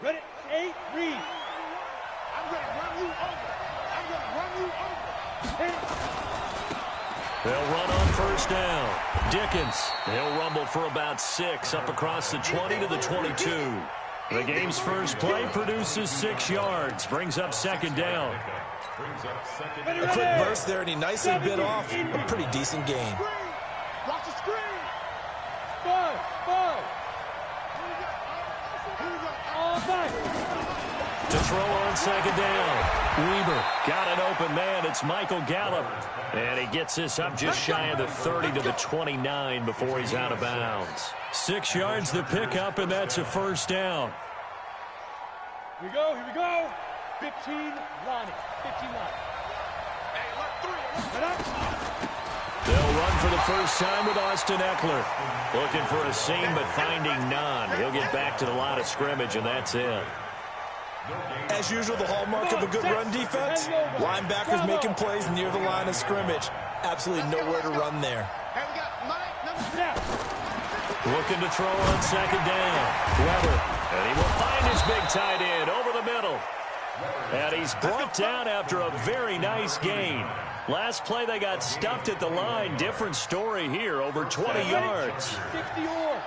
Ready? 8, read. I'm going to run you over. I'm going to run you over. They'll run on first down. Dickens, he'll rumble for about 6 up across the 20 to the 22. The game's first play produces 6 yards, brings up second down. A quick burst there, and he nicely bit off a pretty decent gain. Watch the screen. 5, 5. All back. To throw on second down. Weber got an open man. It's Michael Gallup. And he gets this up just shy of the 30 to the 29 before he's out of bounds. 6 yards the pickup, and that's a first down. Here we go, here we go. 15 line. 15 line. Hey, look, 3. They'll run for the first time with Austin Eckler. Looking for a seam, but finding none. He'll get back to the line of scrimmage, and that's it. As usual, the hallmark of a good run defense, linebackers making plays near the line of scrimmage. Absolutely nowhere to run there. Looking to throw on second down. Weber, and he will find his big tight end over the middle. And he's brought down after a very nice gain. Last play they got stuffed at the line. Different story here, over 20 yards. 60 or.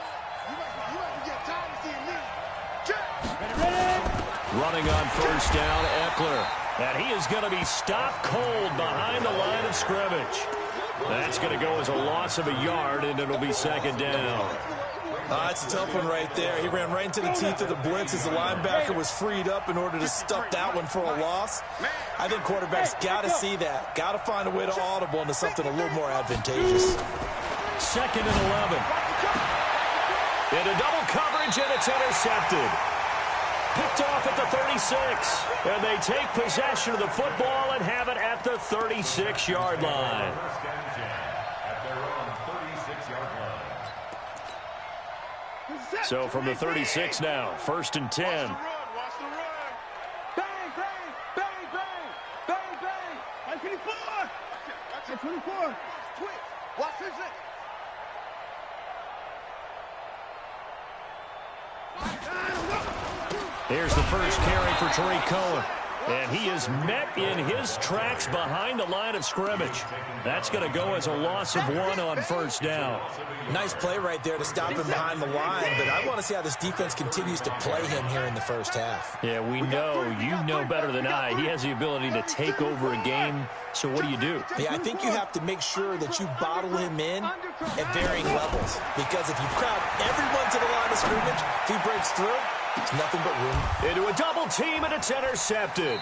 Running on first down, Eckler. And he is going to be stopped cold behind the line of scrimmage. That's going to go as a loss of a yard, and it'll be second down. It's a tough one right there. He ran right into the teeth of the blitz as the linebacker was freed up in order to stuff that one for a loss. I think quarterbacks got to see that. Got to find a way to audible into something a little more advantageous. Second and 11. Into double coverage, and it's intercepted. Picked off at the 36. And they take possession of the football and have it at the 36-yard line. So from the 36 now, first and 10. Watch the run. Bang, bang, bang, bang, bang, bang. 24. 24. Watch this. Here's the first carry for Tariq Cohen. And he is met in his tracks behind the line of scrimmage. That's going to go as a loss of 1 on first down. Nice play right there to stop him behind the line, but I want to see how this defense continues to play him here in the first half. Yeah, we know. You know better than I. He has the ability to take over a game. So what do? Yeah, I think you have to make sure that you bottle him in at varying levels. Because if you crowd everyone to the line of scrimmage, if he breaks through, it's nothing but room. Into a double team, and it's intercepted.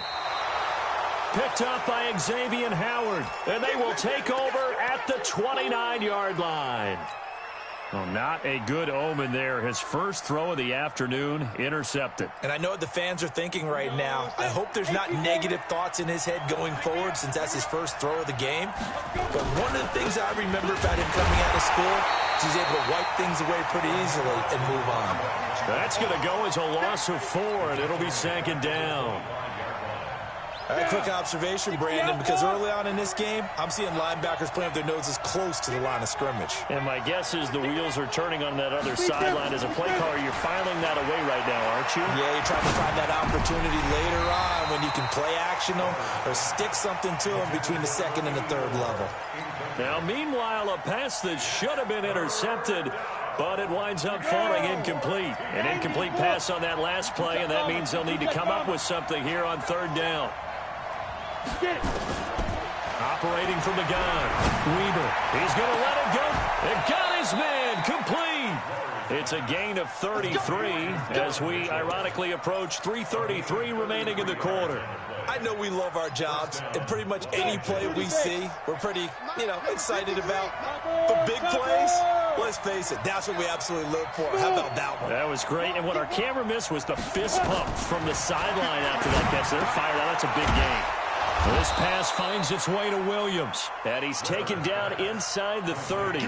Picked up by Xavier Howard. And they will take over at the 29-yard line. Well, not a good omen there. His first throw of the afternoon intercepted. And I know what the fans are thinking right now. I hope there's not negative thoughts in his head going forward since that's his first throw of the game. But one of the things I remember about him coming out of school is he's able to wipe things away pretty easily and move on. That's going to go as a loss of 4, and it'll be second down. All right, quick observation, Brandon, because early on in this game, I'm seeing linebackers playing with their noses close to the line of scrimmage. And my guess is the wheels are turning on that other sideline. As a play caller, you're filing that away right now, aren't you? Yeah, you're trying to find that opportunity later on when you can play action them or stick something to them between the second and the third level. Now, meanwhile, a pass that should have been intercepted, but it winds up falling incomplete. An incomplete pass on that last play, and that means they'll need to come up with something here on third down. Operating from the gun. Weber. He's going to let it go. And got his man complete. It's a gain of 33 as we ironically approach 3:33 remaining in the quarter. I know we love our jobs, and pretty much any play we see, we're pretty, excited about. But big plays, let's face it, that's what we absolutely look for. How about that one? That was great, and what our camera missed was the fist pump from the sideline after that catch. They're fired out. That's a big gain. This pass finds its way to Williams, and he's taken down inside the 30.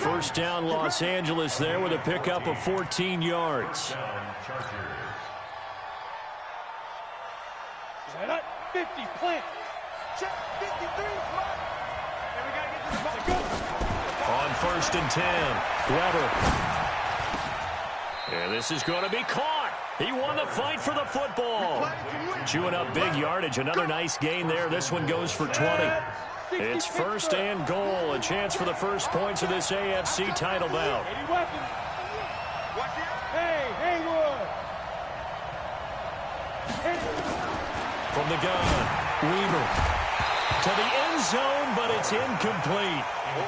First down, Los Angeles there with a pickup of 14 yards. 50, plant. Check, 53, plant. And we got to get to the ball. On first and 10, Weber. And this is going to be caught. He won the fight for the football. Chewing up big yardage. Another nice gain there. This one goes for 20. It's first and goal. A chance for the first points of this AFC title bout. From the gun, Weaver to the end zone, but it's incomplete.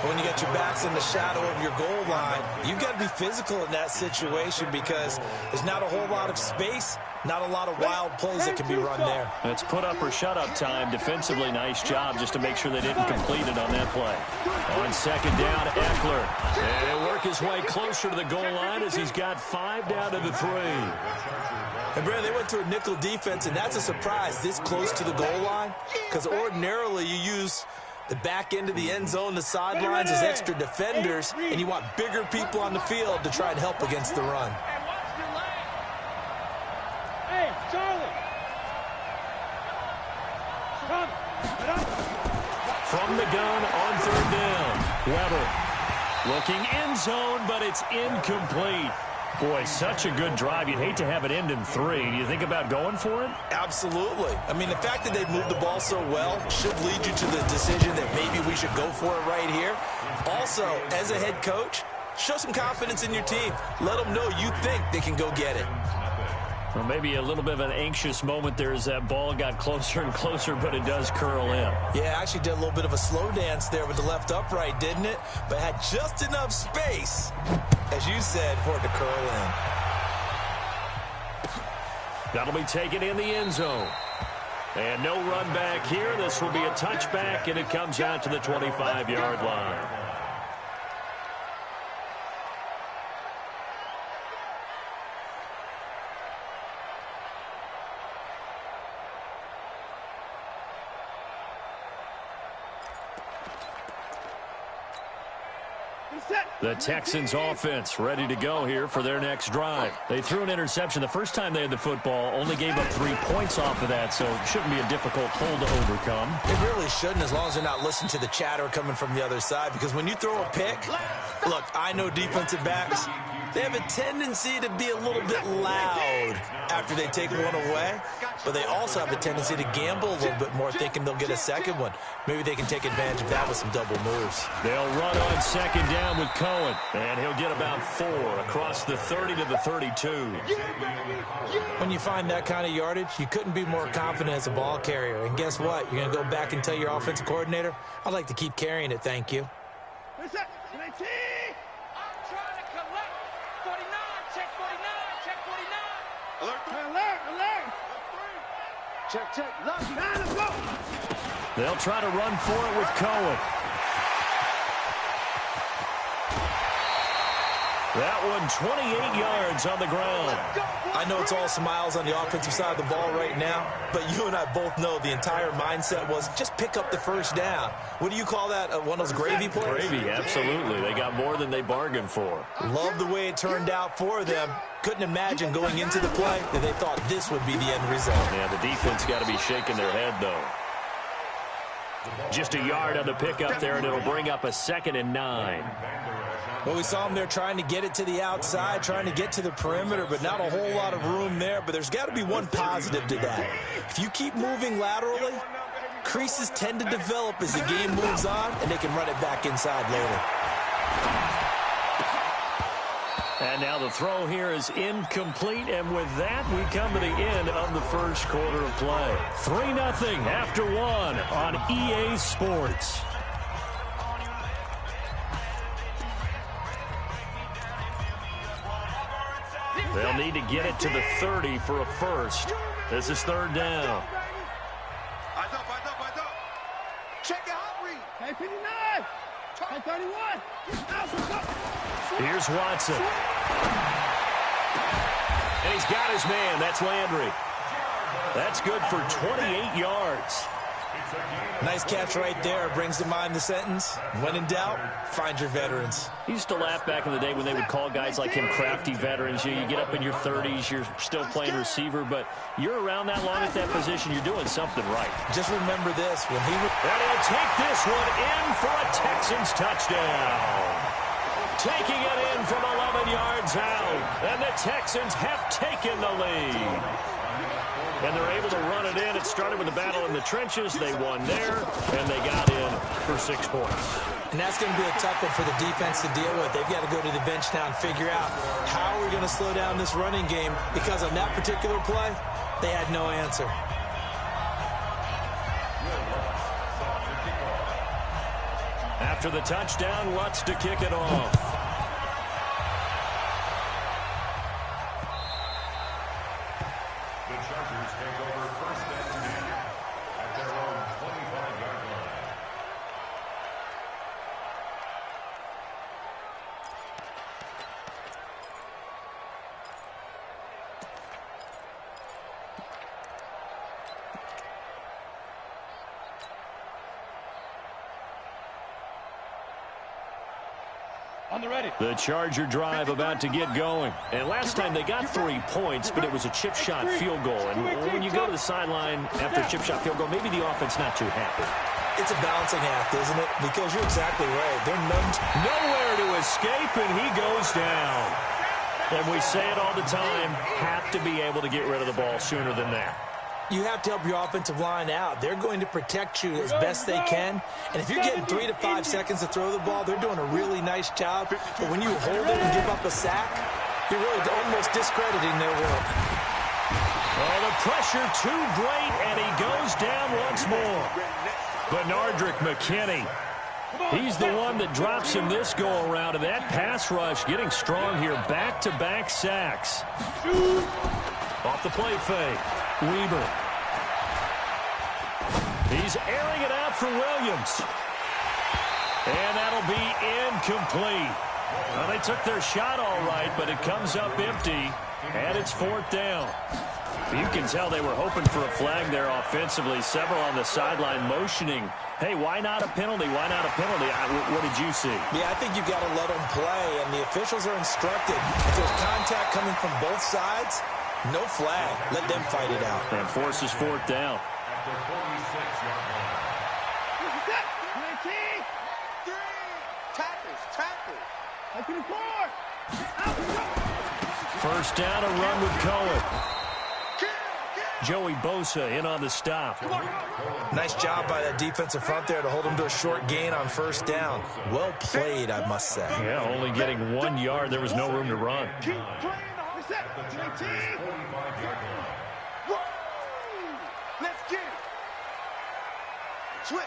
When you get your backs in the shadow of your goal line, you've got to be physical in that situation because there's not a whole lot of space, not a lot of wild plays that can be run there. It's put up or shut up time. Defensively, nice job just to make sure they didn't complete it on that play. On second down, Eckler. And he'll work his way closer to the goal line as he's got 5 down to the 3. And, Brad, they went to a nickel defense, and that's a surprise this close to the goal line because ordinarily you use the back end of the end zone, the sidelines as extra defenders, and you want bigger people on the field to try and help against the run. Hey, Charlie. From the gun on third down, Weber looking end zone, but it's incomplete. Boy, such a good drive. You'd hate to have it end in 3. Do you think about going for it? Absolutely. I mean, the fact that they've moved the ball so well should lead you to the decision that maybe we should go for it right here. Also, as a head coach, show some confidence in your team. Let them know you think they can go get it. Well, maybe a little bit of an anxious moment there as that ball got closer and closer, but it does curl in. Yeah, actually did a little bit of a slow dance there with the left upright, didn't it? But had just enough space, as you said, for it to curl in. That'll be taken in the end zone. And no run back here. This will be a touchback, and it comes out to the 25-yard line. The Texans offense ready to go here for their next drive. They threw an interception the first time they had the football, only gave up 3 points off of that, so it shouldn't be a difficult hole to overcome. It really shouldn't, as long as they're not listening to the chatter coming from the other side, because when you throw a pick, look, I know defensive backs, they have a tendency to be a little bit loud after they take one away, but they also have a tendency to gamble a little bit more, thinking they'll get a second one. Maybe they can take advantage of that with some double moves. They'll run on second down with Cohen, and he'll get about 4 across the 30 to the 32. When you find that kind of yardage, you couldn't be more confident as a ball carrier. And guess what? You're going to go back and tell your offensive coordinator, I'd like to keep carrying it, thank you. Check. Let's go. They'll try to run for it with Cohen. That one 28 yards on the ground. I know it's all smiles on the offensive side of the ball right now, but you and I both know the entire mindset was just pick up the first down. What do you call that? One of those gravy plays? Gravy, absolutely. They got more than they bargained for. Love the way it turned out for them. Couldn't imagine going into the play that they thought this would be the end result. Yeah, the defense got to be shaking their head, though. Just a yard on the pickup there, and it'll bring up a 2nd and 9. Well, we saw them there trying to get it to the outside, trying to get to the perimeter, but not a whole lot of room there. But there's got to be one positive to that. If you keep moving laterally, creases tend to develop as the game moves on, and they can run it back inside later. And now the throw here is incomplete, and with that, we come to the end of the first quarter of play. 3-0 after 1 on EA Sports. They'll need to get it to the 30 for a first. This is 3rd down. Check out read. Hey, 59. Hey, 31. Here's Watson. And he's got his man. That's Landry. That's good for 28 yards. Nice catch right there. Brings to mind the sentence, when in doubt, find your veterans. He used to laugh back in the day when they would call guys like him crafty veterans. You get up in your 30s, you're still playing receiver, but you're around that long at that position, you're doing something right. Just remember this. When he and he'll take this one in for a Texans touchdown. Taking it in from 11 yards out. And the the Texans have taken the lead. And they're able to run it in. It started with a battle in the trenches. They won there, and they got in for 6 points. And that's going to be a tough one for the defense to deal with. They've got to go to the bench now and figure out how we're going to slow down this running game, because on that particular play, they had no answer. After the touchdown, Lutz to kick it off. On the ready. The Charger drive about to get going. And last time they got 3 points, but it was a chip shot field goal. And when you go to the sideline after a chip shot field goal, maybe the offense not too happy. It's a balancing act, isn't it? Because you're exactly right. They're nowhere to escape, and he goes down. And we say it all the time, have to be able to get rid of the ball sooner than that. You have to help your offensive line out. They're going to protect you as best they can. And if you're getting 3 to 5 seconds to throw the ball, they're doing a really nice job. But when you hold it and give up a sack, you're really almost discrediting their work. Oh, the pressure too great, and he goes down once more. Benardrick McKinney. He's the one that drops him this go-around, and that pass rush getting strong here. Back-to-back sacks. Off the play fake. Weber. He's airing it out for Williams. And that'll be incomplete. Well, they took their shot all right, but it comes up empty, and it's 4th down. You can tell they were hoping for a flag there offensively. Several on the sideline motioning, hey, why not a penalty? Why not a penalty? What did you see? Yeah, I think you've got to let them play, and the officials are instructed. If there's contact coming from both sides, no flag. Let them fight it out. And forces 4th down. First down, a run with Cohen. Joey Bosa in on the stop. Nice job by that defensive front there to hold him to a short gain on 1st down. Well played, I must say. Yeah, only getting 1 yard. There was no room to run. Let's get it. Switch.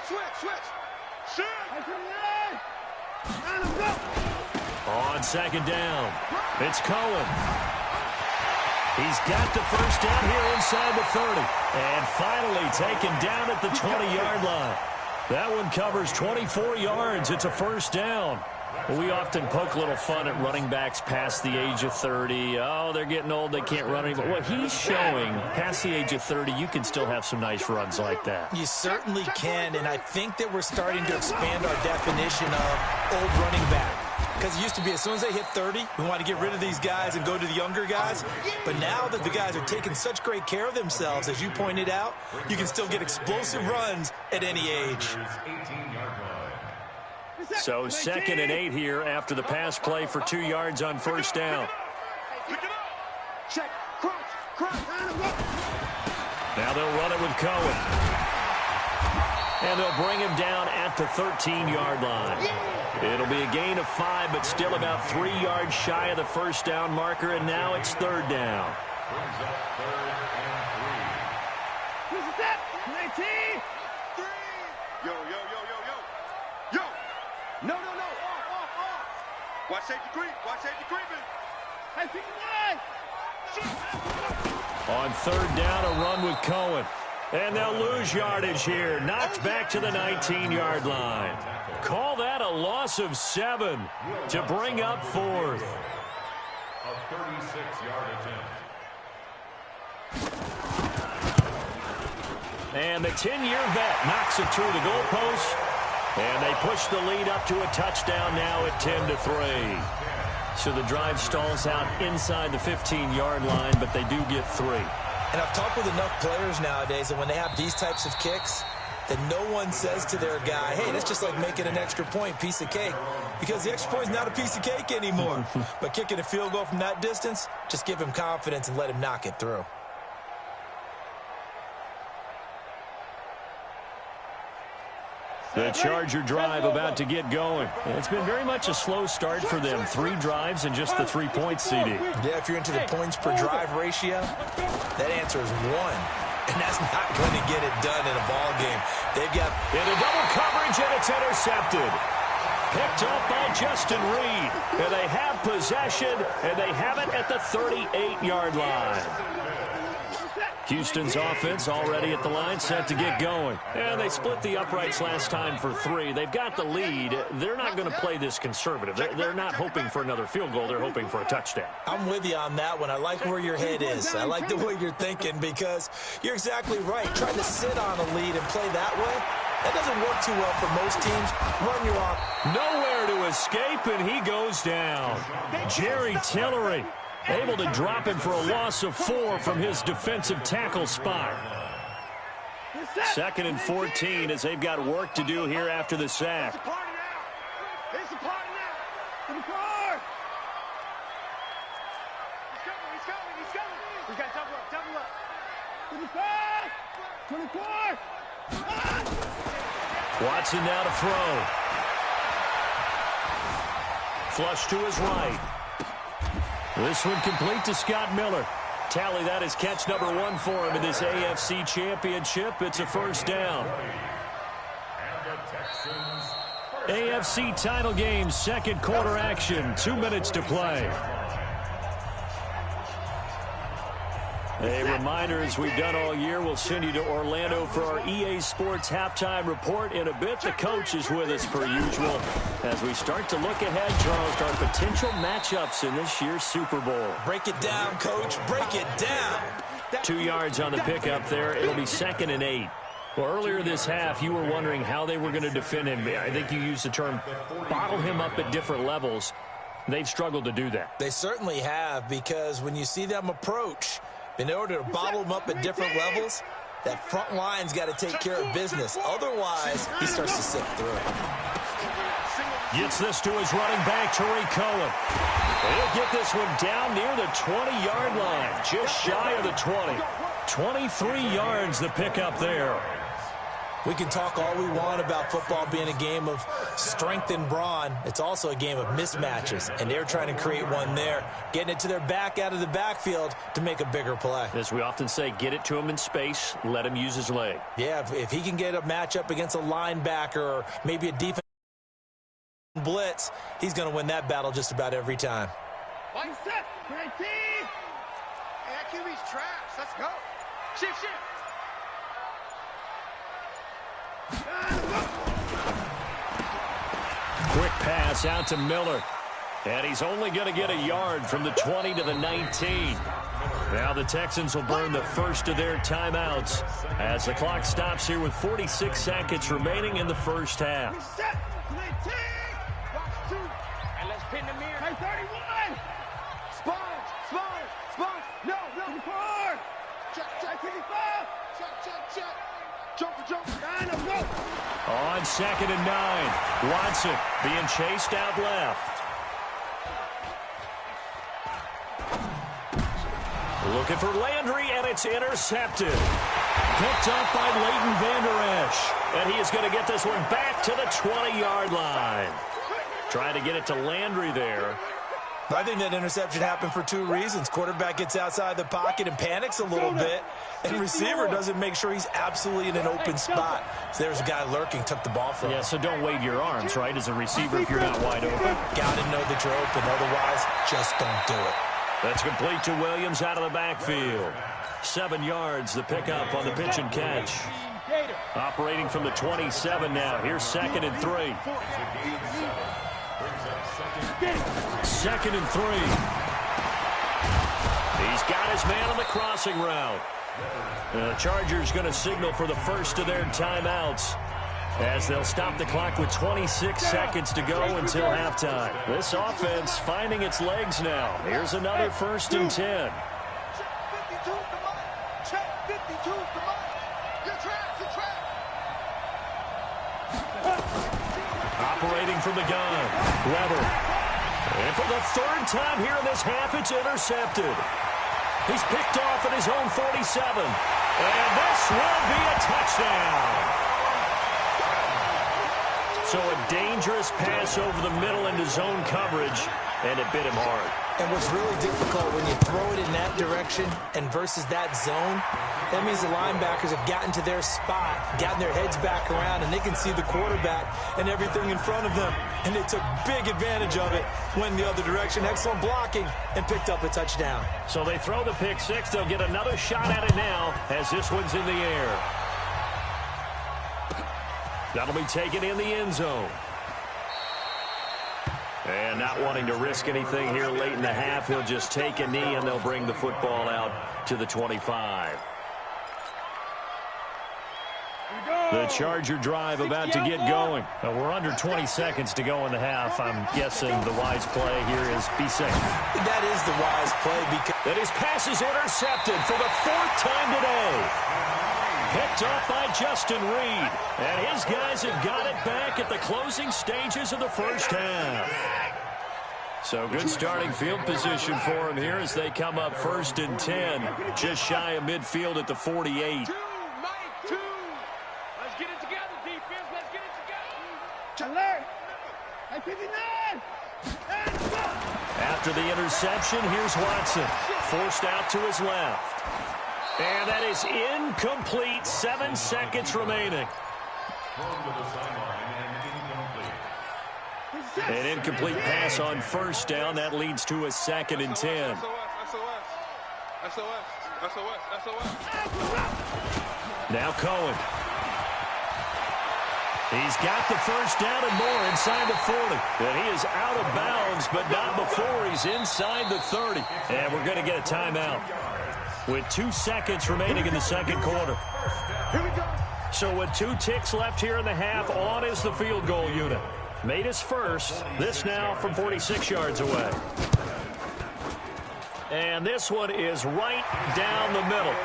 On 2nd down, it's Cohen. He's got the first down here inside the 30. And finally taken down at the 20-yard line. That one covers 24 yards. It's a 1st down. We often poke a little fun at running backs past the age of 30. Oh, they're getting old, they can't run anymore. Well, he's showing past the age of 30, you can still have some nice runs like that. You certainly can, and I think that we're starting to expand our definition of old running back. Because it used to be as soon as they hit 30, we want to get rid of these guys and go to the younger guys. But now that the guys are taking such great care of themselves, as you pointed out, you can still get explosive runs at any age. So 2nd and 8 here after the pass play for 2 yards on 1st down. Now they'll run it with Cohen. And they'll bring him down at the 13-yard line. It'll be a gain of 5, but still about 3 yards shy of the 1st down marker, and now it's 3rd down. No. Off. Watch safety creeping. On 3rd down, a run with Cohen. And they'll lose yardage here. Knocked back to the 19-yard line. Call that a loss of 7 to bring up 4th. A 36-yard attempt. And the 10-year vet knocks it through the goalpost. And they push the lead up to a touchdown now at 10-3. So the drive stalls out inside the 15-yard line, but they do get 3. And I've talked with enough players nowadays that when they have these types of kicks, then no one says to their guy, hey, that's just like making an extra point, piece of cake. Because the extra point is not a piece of cake anymore. But kicking a field goal from that distance, just give him confidence and let him knock it through. The Charger drive about to get going. It's been very much a slow start for them. 3 drives and just the 3 points, CD. Yeah, if you're into the points per drive ratio, that answer is 1. And that's not going to get it done in a ball game. They've got into double coverage, and it's intercepted. Picked up by Justin Reed. And they have possession, and they have it at the 38-yard line. Houston's offense already at the line, set to get going. And they split the uprights last time for 3. They've got the lead. They're not going to play this conservative. They're not hoping for another field goal. They're hoping for a touchdown. I'm with you on that one. I like where your head is. I like the way you're thinking because you're exactly right. Trying to sit on a lead and play that way, that doesn't work too well for most teams. Run your off. Nowhere to escape, and he goes down. Jerry Tillery able to drop him for a loss of 4 from his defensive tackle spot. 2nd and 14 as they've got work to do here after the sack. It's a party now. To the car. He's coming. He's got double up. To the car. Watson now to throw. Flush to his right. This one complete to Scott Miller. Tally that is catch number 1 for him in this AFC Championship. It's a first down. AFC title game, 2nd quarter action. 2 minutes to play. A reminder, as we've done all year, we'll send you to Orlando for our EA Sports halftime report in a bit. The coach is with us per usual as we start to look ahead, Charles, to our potential matchups in this year's Super Bowl. Break it down, Coach. Break it down. 2 yards on the pickup there. It'll be 2nd and 8. Well, earlier this half, you were wondering how they were going to defend him. I think you used the term bottle him up at different levels. They've struggled to do that. They certainly have, because when you see them approach, in order to bottle them up at different levels, that front line's got to take care of business. Otherwise, he starts to sift through. Gets this to his running back, Tariq Cohen. He'll get this one down near the 20-yard line, just shy of the 20. 23 yards the pickup there. We can talk all we want about football being a game of strength and brawn. It's also a game of mismatches, and they're trying to create one there, getting it to their back out of the backfield to make a bigger play. As we often say, get it to him in space, let him use his leg. Yeah, if he can get a matchup against a linebacker or maybe a defense blitz, he's going to win that battle just about every time. One set, great team. Hey, that QB's trash. Let's go. Shift. Quick pass out to Miller. And he's only going to get a yard from the 20 to the 19. Now the Texans will burn the first of their timeouts as the clock stops here with 46 seconds remaining in the first half. Reset. Great team. Watch 2. And let's pin the mirror. Hey, 31. Sponge. No. Car. Check. 55. Check. Jump. 9. Let's go. On 2nd and 9. Watson being chased out left. Looking for Landry, and it's intercepted. Picked up by Leighton Vander Esch. And he is going to get this one back to the 20-yard line. Trying to get it to Landry there. I think that interception happened for 2 reasons. Quarterback gets outside the pocket and panics a little bit, and receiver doesn't make sure he's absolutely in an open spot. So there's a guy lurking, took the ball from him. Yeah, so don't wave your arms, right, as a receiver if you're not wide open. Got to know that you're open. Otherwise, just don't do it. That's complete to Williams out of the backfield. 7 yards, the pickup on the pitch and catch. Operating from the 27 now. Here's 2nd and 3. 2nd and 3. He's got his man on the crossing route. The Chargers going to signal for the first of their timeouts as they'll stop the clock with 26 seconds to go until halftime. This offense finding its legs now. Here's another 1st and 10. Check 52. Check 52. Come on. You're trapped. separating from the gun. Weber. And for the third time here in this half, it's intercepted. He's picked off at his own 47. And this will be a touchdown. So a dangerous pass over the middle into zone coverage, and it bit him hard. And what's really difficult when you throw it in that direction and versus that zone, that means the linebackers have gotten to their spot, gotten their heads back around, and they can see the quarterback and everything in front of them. And they took big advantage of it, went the other direction. Excellent blocking, and picked up a touchdown. So they throw the pick six. They'll get another shot at it now as this one's in the air. That'll be taken in the end zone. And not wanting to risk anything here late in the half, he'll just take a knee, and they'll bring the football out to the 25. The Charger drive about to get going. We're under 20 seconds to go in the half. I'm guessing the wise play here is be safe. That is the wise play because that his pass is intercepted for the fourth time today. Picked off by Justin Reed. And his guys have got it back at the closing stages of the first half. So good starting field position for him here as they come up 1st and 10. Just shy of midfield at the 48. Let's get it together, defense. Let's get it together. Alert. After the interception, here's Watson. Forced out to his left. And that is incomplete. 7 seconds remaining. An incomplete pass on first down. That leads to a 2nd and 10. Now Cohen. He's got the first down and more inside the 40. And he is out of bounds, but not before he's inside the 30. And we're going to get a timeout with 2 seconds remaining in the second quarter. So with 2 ticks left here in the half, on is the field goal unit. Made his first. This now from 46 yards away. And this one is right down the middle.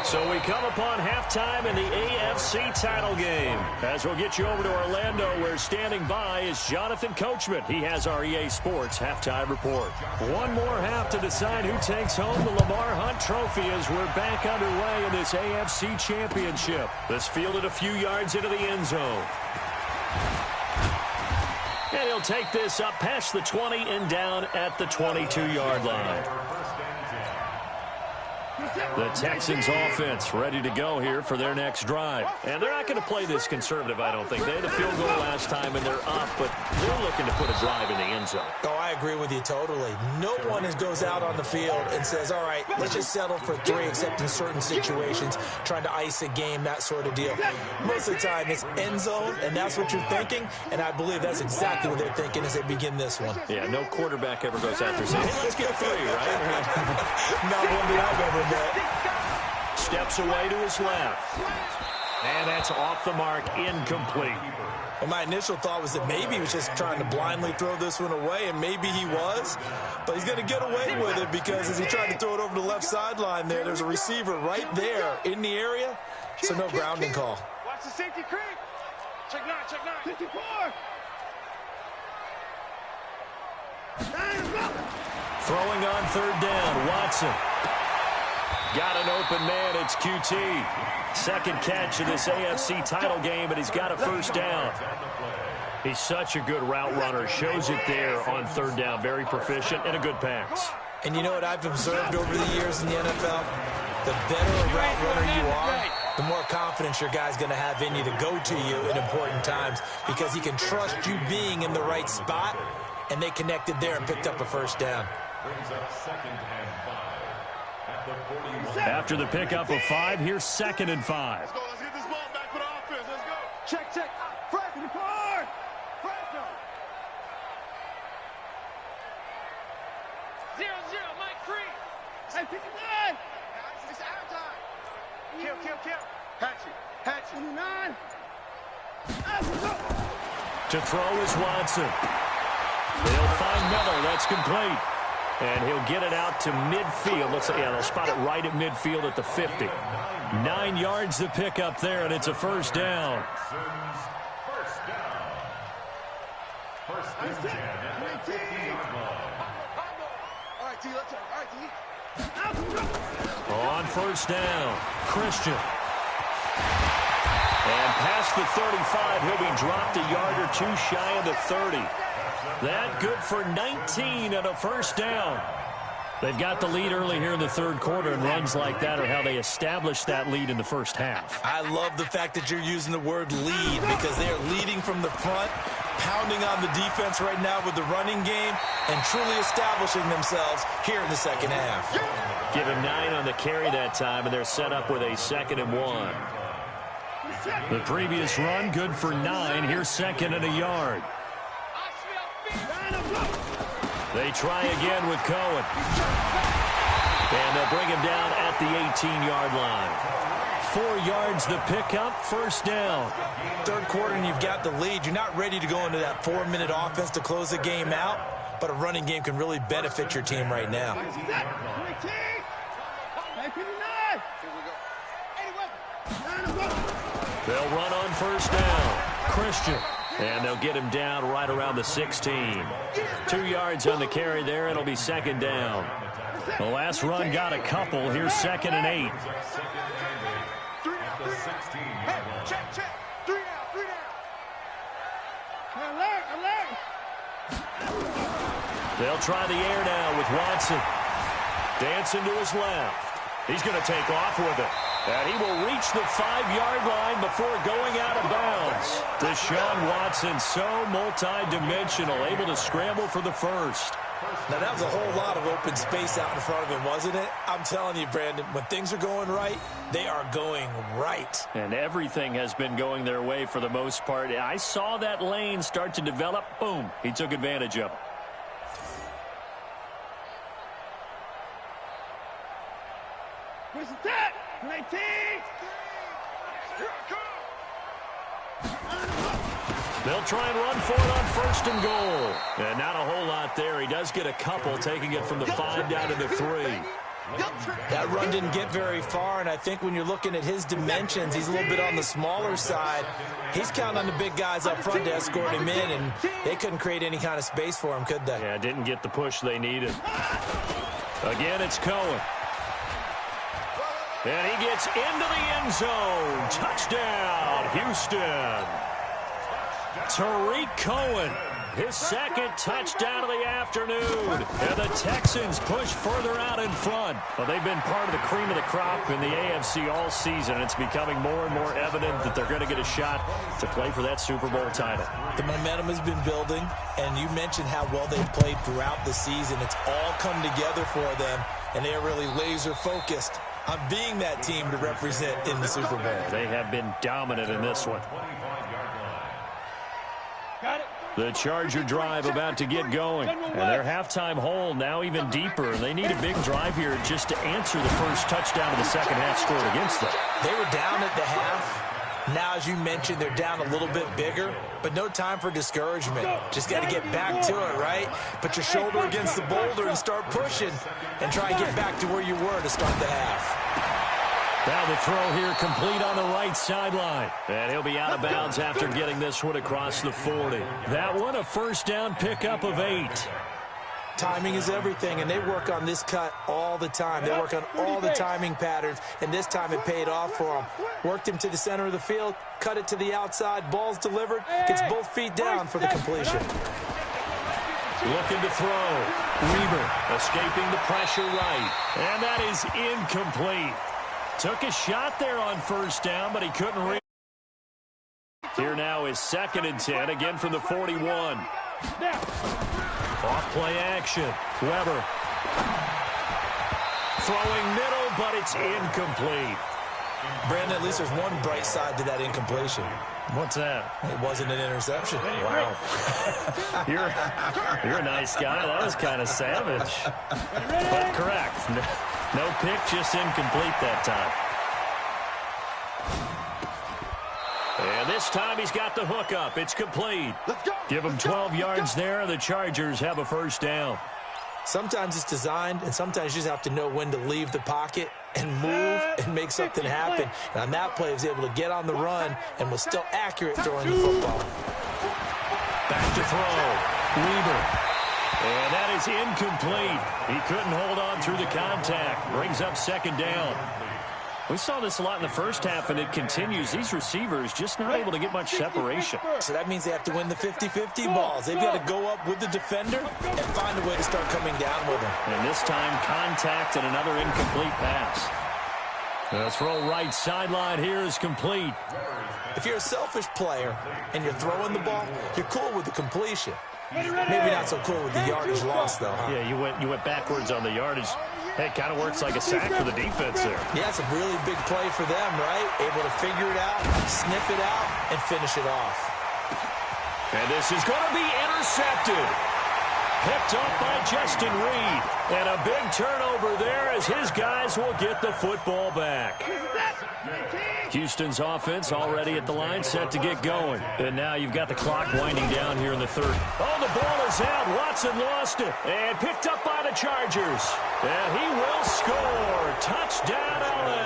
So we come upon halftime in the AFC title game. As we'll get you over to Orlando, where standing by is Jonathan Coachman. He has our EA Sports halftime report. One more half to decide who takes home the Lamar Hunt Trophy as we're back underway in this AFC Championship. This fielded a few yards into the end zone. And he'll take this up past the 20 and down at the 22-yard line. The Texans offense ready to go here for their next drive. And they're not going to play this conservative, I don't think. They had a field goal last time, and they're up, but they're looking to put a drive in the end zone. Oh, I agree with you totally. No one goes out on the field and says, all right, let's just settle for 3, except in certain situations, trying to ice a game, that sort of deal. Most of the time, it's end zone, and that's what you're thinking, and I believe that's exactly what they're thinking as they begin this one. Yeah, no quarterback ever goes out there saying, hey, let's get 3, right? Not one that I've ever met. Steps away to his left. And that's off the mark, incomplete. Well, my initial thought was that maybe he was just trying to blindly throw this one away, and maybe he was. But he's going to get away with it because as he tried to throw it over the left sideline there's a receiver right there in the area, so no grounding call. Watch the safety creep. Check 9, check 9. 54. Throwing on 3rd down, Watson. Got an open man, it's QT. Second catch of this AFC title game, but he's got a first down. He's such a good route runner. Shows it there on 3rd down. Very proficient and a good pass. And you know what I've observed over the years in the NFL? The better a route runner you are, the more confidence your guy's going to have in you to go to you in important times because he can trust you being in the right spot, and they connected there and picked up a first down. Brings up 2nd and 5 at the 41. After the pickup of 5, here's 2nd and 5. Let's go. Let's get this ball back for the offense. Let's go. Check, check. Fresh. Report. Fresh. 0-0. Mike Creed. Hey, 59. It's out time. Kill. Hatchet. 29. To throw is Watson. They'll find Miller. That's complete. And he'll get it out to midfield. Looks like, yeah, they'll spot it right at midfield at the 50. 9 yards to pick up there, and it's a first down. First and 10 at the 50-yard line. All right, T, let's go. All right, T. On first down, Christian. And past the 35, he'll be dropped a yard or two shy of the 30. That good for 19 and a first down. They've got the lead early here in the third quarter, and runs like that are how they establish that lead in the first half. I love the fact that you're using the word lead because they are leading from the front, pounding on the defense right now with the running game, and truly establishing themselves here in the second half. Give him 9 on the carry that time, and they're set up with a 2nd and 1. The previous run, good for 9. Here's 2nd and a yard. They try again with Cohen. And they'll bring him down at the 18-yard line. 4 yards the pickup, first down. Third quarter and you've got the lead. You're not ready to go into that 4-minute offense to close the game out, but a running game can really benefit your team right now. They'll run on first down. Christian. And they'll get him down right around the 16. 2 yards on the carry there. It'll be 2nd down. The last run got a couple. Here's 2nd and 8. Check. 3 down. Alert. They'll try the air now with Watson. Dancing to his left. He's going to take off with it. And he will reach the 5-yard line before going out of bounds. Deshaun Watson, so multi-dimensional, able to scramble for the first. Now, that was a whole lot of open space out in front of him, wasn't it? I'm telling you, Brandon, when things are going right, they are going right. And everything has been going their way for the most part. I saw that lane start to develop. Boom. He took advantage of it. Where's the tap? 19. They'll try and run for it on 1st and goal. And not a whole lot there. He does get a couple, taking it from the 5 down to the 3. That run didn't get very far, and I think when you're looking at his dimensions, he's a little bit on the smaller side. He's counting on the big guys up front to escort him in, and they couldn't create any kind of space for him, could they? Yeah, didn't get the push they needed. Again, it's Cohen. And he gets into the end zone. Touchdown, Houston. Tariq Cohen, his 2nd touchdown of the afternoon. And the Texans push further out in front. Well, they've been part of the cream of the crop in the AFC all season. It's becoming more and more evident that they're going to get a shot to play for that Super Bowl title. The momentum has been building, and you mentioned how well they've played throughout the season. It's all come together for them, and they are really laser-focused on being that team to represent in the Super Bowl. They have been dominant in this one. The Charger drive about to get going. And their halftime hole now even deeper. They need a big drive here just to answer the first touchdown of the second half scored against them. They were down at the half. Now, as you mentioned, they're down a little bit bigger, but no time for discouragement. Just got to get back to it, right? Put your shoulder against the boulder and start pushing and try and get back to where you were to start the half. Now the throw here complete on the right sideline. And he'll be out of bounds after getting this one across the 40. That one a first down pickup of 8. Timing is everything, and they work on this cut all the time. They work on all the timing patterns, and this time it paid off for them. Worked him to the center of the field, cut it to the outside, ball's delivered, gets both feet down for the completion. Looking to throw. Reber escaping the pressure right. And that is incomplete. Took a shot there on first down, but he couldn't reach. Here now is 2nd and 10, again from the 41. Off play action. Weber. Throwing middle, but it's incomplete. Brandon, at least there's one bright side to that incompletion. What's that? It wasn't an interception. Wow. You're a nice guy. That was kind of savage. But correct. No pick, just incomplete that time. And this time he's got the hook up. It's complete. Give him 12 yards there. The Chargers have a first down. Sometimes it's designed, and sometimes you just have to know when to leave the pocket and move and make something happen. And on that play, he was able to get on the run and was still accurate throwing the football. Back to throw. Weaver. And that is incomplete. He couldn't hold on through the contact. Brings up second down. We saw this a lot in the first half, and it continues. These receivers just not able to get much separation. So that means they have to win the 50-50 balls. They've got to go up with the defender and find a way to start coming down with him. And this time, contact and another incomplete pass. The throw right sideline here is complete. If you're a selfish player and you're throwing the ball, you're cool with the completion. Maybe not so cool with the yardage loss, though, huh? Yeah, you went backwards on the yardage. Hey, it kind of works like a sack for the defense there. Yeah, it's a really big play for them, right? Able to figure it out, sniff it out, and finish it off. And this is going to be intercepted. Picked up by Justin Reed. And a big turnover there as his guys will get the football back. Houston's offense already at the line, set to get going. And now you've got the clock winding down here in the third. Oh, the ball is out. Watson lost it. And picked up by the Chargers. And he will score. Touchdown, LA.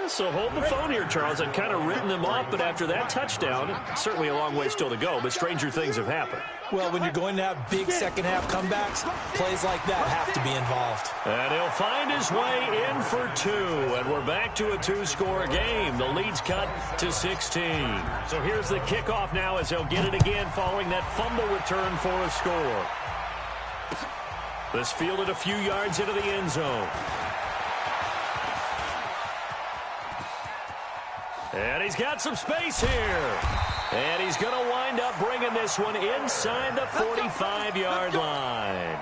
So hold the phone here, Charles. I've kind of written them off, but after that touchdown, certainly a long way still to go, but stranger things have happened. Well, when you're going to have big second-half comebacks, plays like that have to be involved. And he'll find his way in for two, and we're back to a two-score game. The lead's cut to 16. So here's the kickoff now as they'll get it again following that fumble return for a score. This fielded a few yards into the end zone. And he's got some space here. And he's going to wind up bringing this one inside the 45-yard line.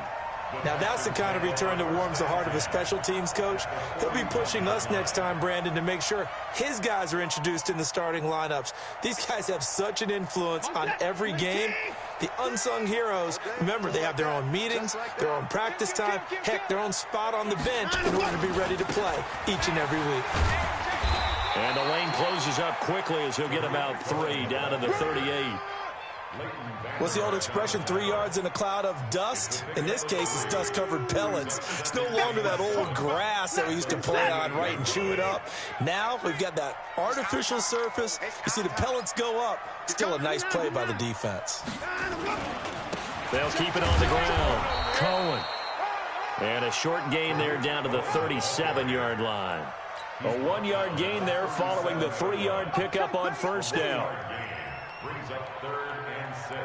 Now, that's the kind of return that warms the heart of a special teams coach. He'll be pushing us next time, Brandon, to make sure his guys are introduced in the starting lineups. These guys have such an influence on every game. The unsung heroes, remember, they have their own meetings, their own practice time, heck, their own spot on the bench in order to be ready to play each and every week. And the lane closes up quickly as he'll get about 3 down to the 38. What's the old expression, 3 yards in a cloud of dust? In this case, it's dust-covered pellets. It's no longer that old grass that we used to play on, right, and chew it up. Now we've got that artificial surface. You see the pellets go up. Still a nice play by the defense. They'll keep it on the ground. Cohen. And a short gain there down to the 37-yard line. A 1-yard gain there following the 3-yard pickup on first down. Brings up 3rd and 6.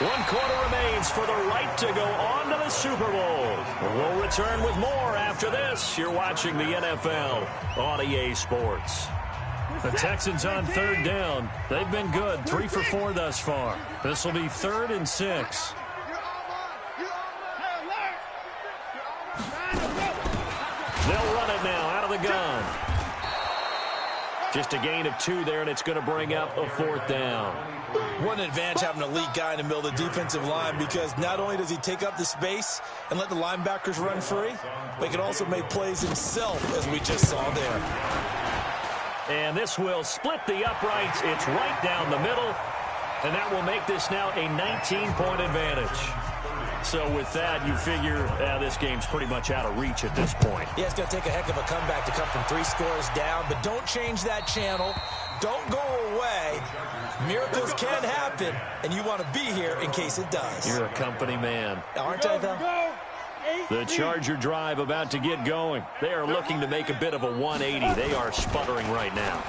One quarter remains for the right to go on to the Super Bowl. We'll return with more after this. You're watching the NFL on EA Sports. The Texans on 3rd down. They've been good, 3 for 4 thus far. This will be 3rd and 6. They'll run it now out of the gun. Just a gain of 2 there, and it's going to bring up a 4th down. What an advantage having an elite guy in the middle of the defensive line, because not only does he take up the space and let the linebackers run free, but he can also make plays himself, as we just saw there. And this will split the uprights. It's right down the middle. And that will make this now a 19-point advantage. So with that, you figure this game's pretty much out of reach at this point. Yeah, it's going to take a heck of a comeback to come from 3 scores down. But don't change that channel. Don't go away. Miracles can happen, and you want to be here in case it does. You're a company man. Aren't I, though? The Charger drive about to get going. They are looking to make a bit of a 180. They are sputtering right now.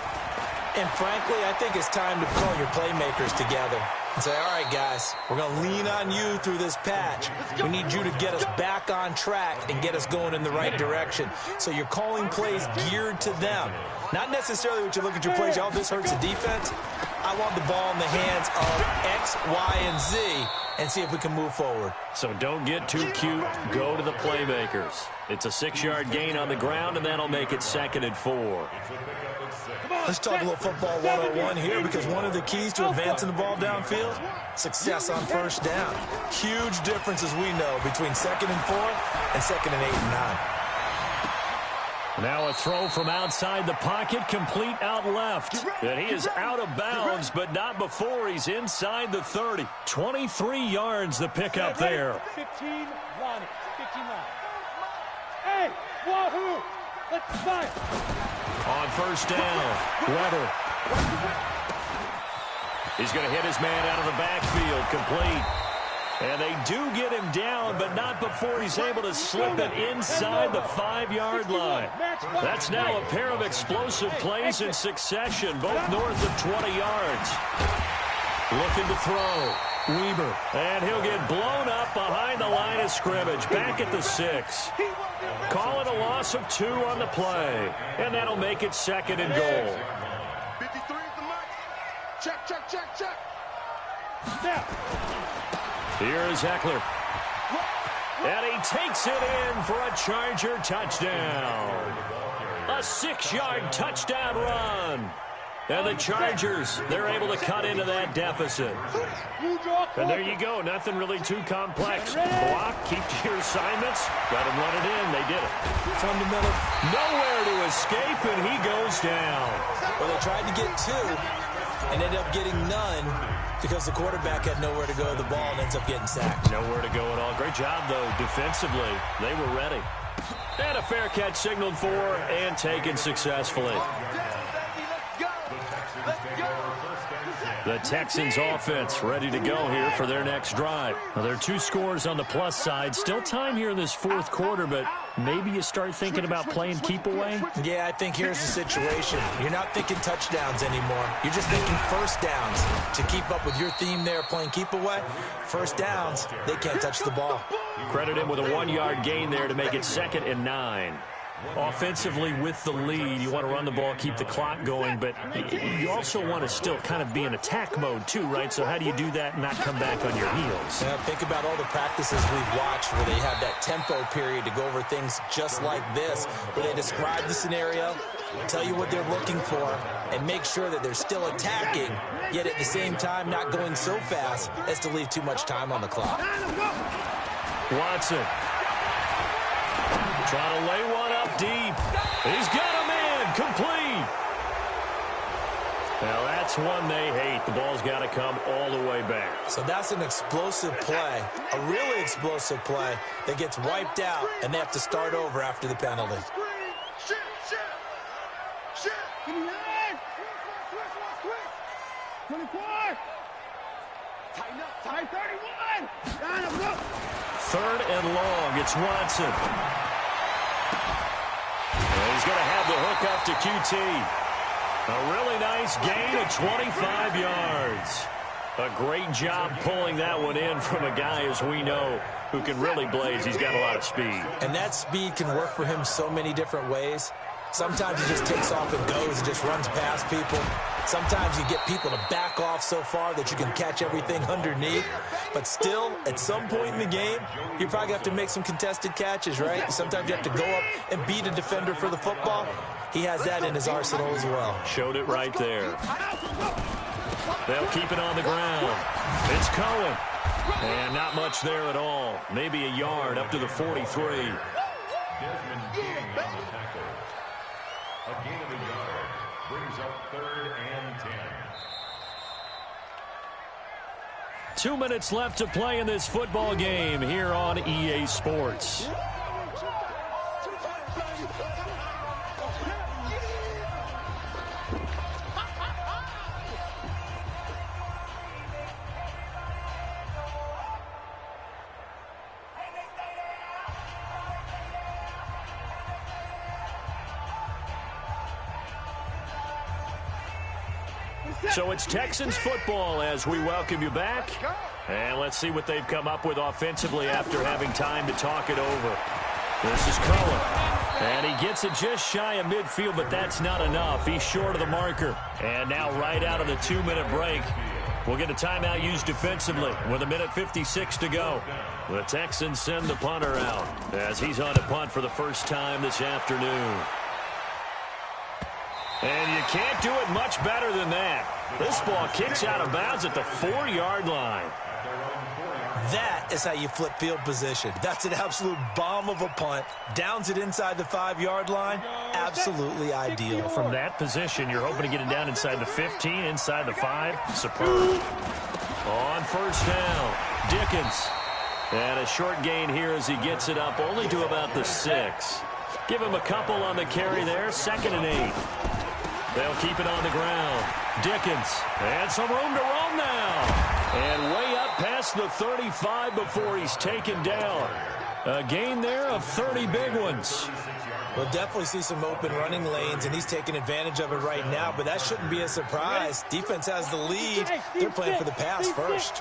And frankly, I think it's time to call your playmakers together and say, all right, guys, we're going to lean on you through this patch. We need you to get us back on track and get us going in the right direction. So you're calling plays geared to them. Not necessarily when you look at your plays, oh, this hurts the defense. I want the ball in the hands of X, Y, and Z and see if we can move forward. So don't get too cute. Go to the playmakers. It's a 6-yard gain on the ground, and that'll make it 2nd and 4. Let's talk a little football 101 here, because one of the keys to advancing the ball downfield, success on first down. Huge difference, as we know, between 2nd and 4 and 2nd and 8 and 9. Now a throw from outside the pocket, complete out left. And he is out of bounds, but not before he's inside the 30. 23 yards the pickup there. 15 line. 15 line. Hey, wahoo! Let's fire! On first down, Weber. He's going to hit his man out of the backfield, complete. And they do get him down, but not before he's able to slip it inside the 5-yard line. That's now a pair of explosive plays in succession, both north of 20 yards. Looking to throw. Weber. And he'll get blown up behind the line of scrimmage, back at the 6. Call it a loss of 2 on the play. And that'll make it 2nd and goal. 53 is the mark. Check, check, check, check. Now. Here is Eckler. And he takes it in for a Charger touchdown. A 6-yard touchdown run. And the Chargers, they're able to cut into that deficit. And there you go. Nothing really too complex. Block, keep to your assignments. Got him running in. They did it. Fundamental. Nowhere to escape, and he goes down. Well, they tried to get 2 and ended up getting none because the quarterback had nowhere to go with the ball and ends up getting sacked. Nowhere to go at all. Great job, though, defensively. They were ready. And a fair catch signaled for and taken successfully. The Texans offense ready to go here for their next drive. Now, there are 2 scores on the plus side. Still time here in this 4th quarter, but maybe you start thinking about playing keep away? Yeah, I think here's the situation. You're not thinking touchdowns anymore. You're just thinking first downs. To keep up with your theme there, playing keep away, first downs, they can't touch the ball. Credit him with a 1-yard gain there to make it 2nd and 9. Offensively with the lead, you want to run the ball, keep the clock going, but you also want to still kind of be in attack mode too, right? So how do you do that and not come back on your heels? Yeah, think about all the practices we've watched where they have that tempo period to go over things just like this, where they describe the scenario, tell you what they're looking for, and make sure that they're still attacking, yet at the same time not going so fast as to leave too much time on the clock. Watson. Trying to lay one up deep. He's got a man complete. Now that's one they hate. The ball's got to come all the way back. So that's an explosive play, a really explosive play that gets wiped out, and they have to start over after the penalty. Tight 31. 3rd and long. It's Watson. And he's going to have the hook up to QT. A really nice gain of 25 yards. A great job pulling that one in from a guy, as we know, who can really blaze. He's got a lot of speed. And that speed can work for him so many different ways. Sometimes he just takes off and goes and just runs past people. Sometimes you get people to back off so far that you can catch everything underneath. But still, at some point in the game, you probably have to make some contested catches, right? Sometimes you have to go up and beat a defender for the football. He has that in his arsenal as well. Showed it right there. They'll keep it on the ground. It's Cohen. And not much there at all. Maybe a yard up to the 43. Desmond King on the tackle. A gain of a yard brings up 3rd and 10. 2 minutes left to play in this football game here on EA Sports. So it's Texans football as we welcome you back. And let's see what they've come up with offensively after having time to talk it over. This is Cohen. And he gets it just shy of midfield, but that's not enough. He's short of the marker. And now right out of the 2-minute break, we'll get a timeout used defensively with 1:56 to go. The Texans send the punter out as he's on to punt for the first time this afternoon. And you can't do it much better than that. This ball kicks out of bounds at the 4-yard line. That is how you flip field position. That's an absolute bomb of a punt. Downs it inside the 5-yard line. Absolutely ideal. From that position, you're hoping to get it down inside the 15, inside the 5. Superb. On first down, Dickens. And a short gain here as he gets it up only to about the 6. Give him a couple on the carry there. 2nd and 8. They'll keep it on the ground. Dickens. And some room to roam now. And way up past the 35 before he's taken down. A gain there of 30 big ones. We'll definitely see some open running lanes, and he's taking advantage of it right now, but that shouldn't be a surprise. Defense has the lead. They're playing for the pass first.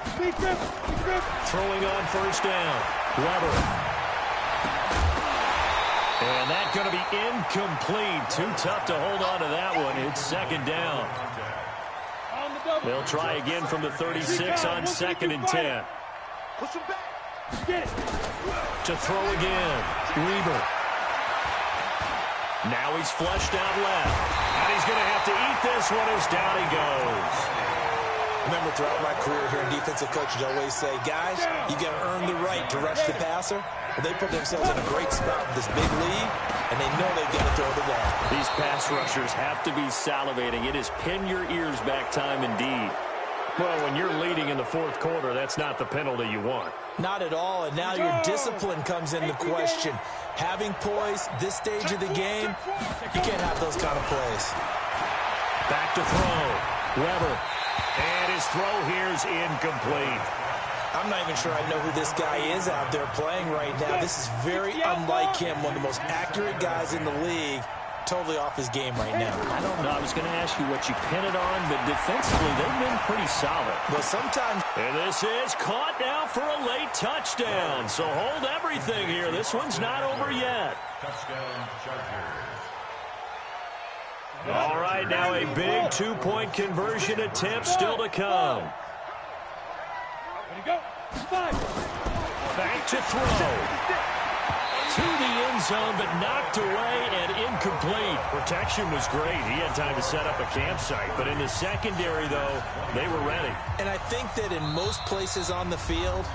Throwing on 1st down. Weber. And that's going to be incomplete. Too tough to hold on to that one. It's 2nd down. They'll try again from the 36 on 2nd and 10. To throw again. Weber. Now he's flushed out left. And he's going to have to eat this one as down he goes. Remember, throughout my career here in defensive coaches, I always say, guys, you got to earn the right to rush the passer. Well, they put themselves in a great spot with this big lead, and they know they've got to throw the ball. These pass rushers have to be salivating. It is pin your ears back time indeed. Well, when you're leading in the 4th quarter, that's not the penalty you want. Not at all, and now your discipline comes into question. Having poise this stage of the game, you can't have those kind of plays. Back to throw. Weber. And his throw here is incomplete. I'm not even sure I know who this guy is out there playing right now. This is very unlike him, one of the most accurate guys in the league. Totally off his game right now. I don't know. I was going to ask you what you pin it on, but defensively, they've been pretty solid. Well, sometimes... And this is caught now for a late touchdown. So hold everything here. This one's not over yet. Touchdown, Chargers. All right, now a big 2-point conversion attempt still to come. Back to throw. To the end zone, but knocked away and incomplete. Protection was great. He had time to set up a campsite. But in the secondary, though, they were ready. And I think that in most places on the field,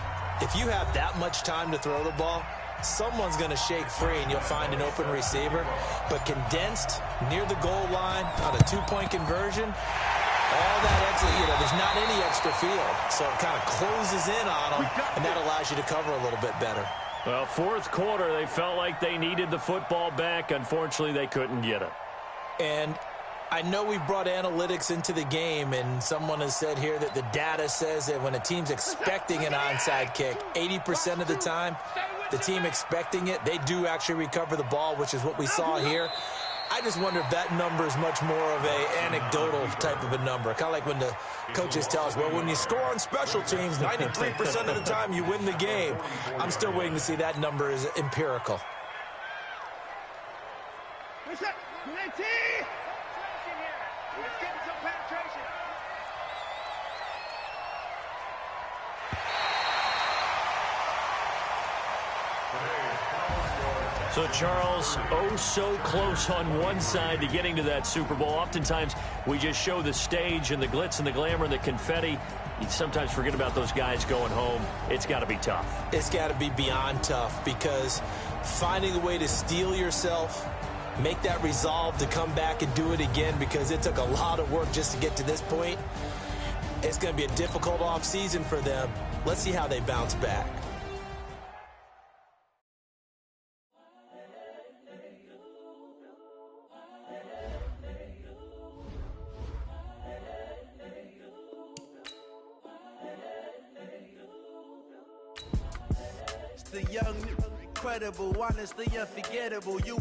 if you have that much time to throw the ball, someone's going to shake free and you'll find an open receiver. But condensed, near the goal line, on a 2-point conversion, all that extra, there's not any extra field. So it kind of closes in on them, and that allows you to cover a little bit better. Well, 4th quarter, they felt like they needed the football back. Unfortunately, they couldn't get it. And I know we've brought analytics into the game, and someone has said here that the data says that when a team's expecting an onside kick, 80% of the time, the team expecting it, they do actually recover the ball, which is what we saw here. I just wonder if that number is much more of a anecdotal type of a number. Kind of like when the coaches tell us, well, when you score on special teams, 93% of the time you win the game. I'm still waiting to see that number is empirical. So, Charles, oh so close on one side to getting to that Super Bowl. Oftentimes, we just show the stage and the glitz and the glamour and the confetti. You sometimes forget about those guys going home. It's got to be tough. It's got to be beyond tough, because finding a way to steel yourself, make that resolve to come back and do it again, because it took a lot of work just to get to this point. It's going to be a difficult offseason for them. Let's see how they bounce back. The young, incredible, honestly unforgettable. You